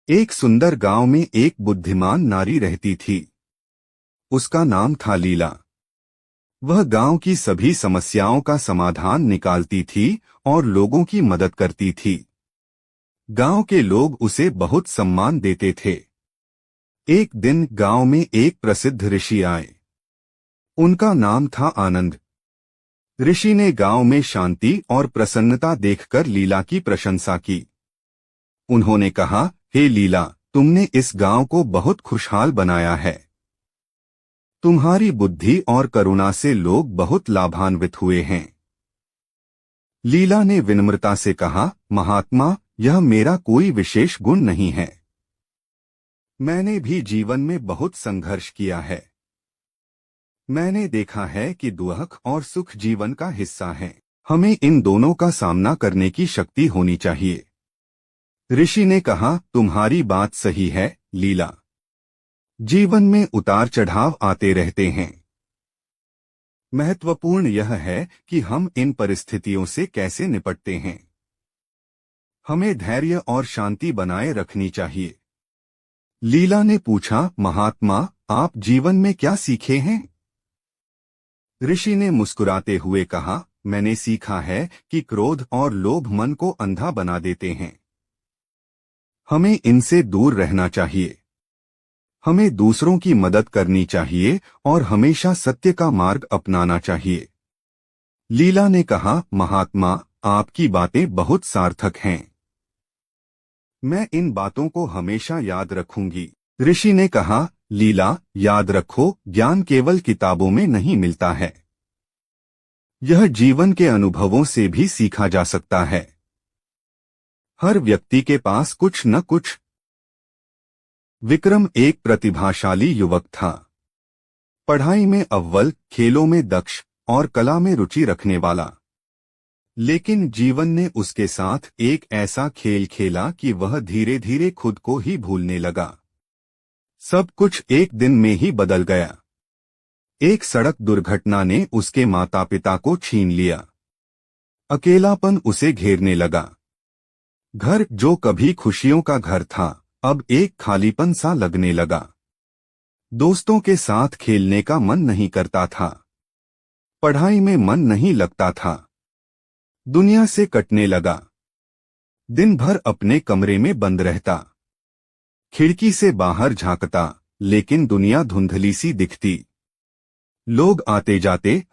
एक सुंदर गांव में एक बुद्धिमान नारी रहती थी। उसका नाम था लीला। वह गांव की सभी समस्याओं का समाधान निकालती थी और लोगों की मदद करती थी। गांव के लोग उसे बहुत सम्मान देते थे। एक दिन गांव में एक प्रसिद्ध ऋषि आए। उनका नाम था आनंद। ऋषि ने गांव में शांति और प्रसन्नता देखकर लीला की प्रशंसा की। उन्होंने कहा, हे लीला, तुमने इस गांव को बहुत खुशहाल बनाया है। तुम्हारी बुद्धि और करुणा से लोग बहुत लाभान्वित हुए हैं। लीला ने विनम्रता से कहा, महात्मा, यह मेरा कोई विशेष गुण नहीं है। मैंने भी जीवन में बहुत संघर्ष किया है। मैंने देखा है कि दुख और सुख जीवन का हिस्सा है। हमें इन दोनों का सामना करने की शक्ति होनी चाहिए। ऋषि ने कहा, तुम्हारी बात सही है लीला। जीवन में उतार चढ़ाव आते रहते हैं। महत्वपूर्ण यह है कि हम इन परिस्थितियों से कैसे निपटते हैं। हमें धैर्य और शांति बनाए रखनी चाहिए। लीला ने पूछा, महात्मा, आप जीवन में क्या सीखे हैं? ऋषि ने मुस्कुराते हुए कहा, मैंने सीखा है कि क्रोध और लोभ मन को अंधा बना देते हैं। हमें इनसे दूर रहना चाहिए। हमें दूसरों की मदद करनी चाहिए और हमेशा सत्य का मार्ग अपनाना चाहिए। लीला ने कहा, महात्मा, आपकी बातें बहुत सार्थक हैं। मैं इन बातों को हमेशा याद रखूंगी। ऋषि ने कहा, लीला, याद रखो, ज्ञान केवल किताबों में नहीं मिलता है। यह जीवन के अनुभवों से भी सीखा जा सकता है। हर व्यक्ति के पास कुछ न कुछ। विक्रम एक प्रतिभाशाली युवक था। पढ़ाई में अव्वल, खेलों में दक्ष और कला में रुचि रखने वाला। लेकिन जीवन ने उसके साथ एक ऐसा खेल खेला कि वह धीरे धीरे खुद को ही भूलने लगा। सब कुछ एक दिन में ही बदल गया। एक सड़क दुर्घटना ने उसके माता पिता को छीन लिया। अकेलापन उसे घेरने लगा। घर जो कभी खुशियों का घर था, अब एक खालीपन सा लगने लगा। दोस्तों के साथ खेलने का मन नहीं करता था। पढ़ाई में मन नहीं लगता था। दुनिया से कटने लगा। दिन भर अपने कमरे में बंद रहता। खिड़की से बाहर झांकता, लेकिन दुनिया धुंधली सी दिखती। लोग आते जाते,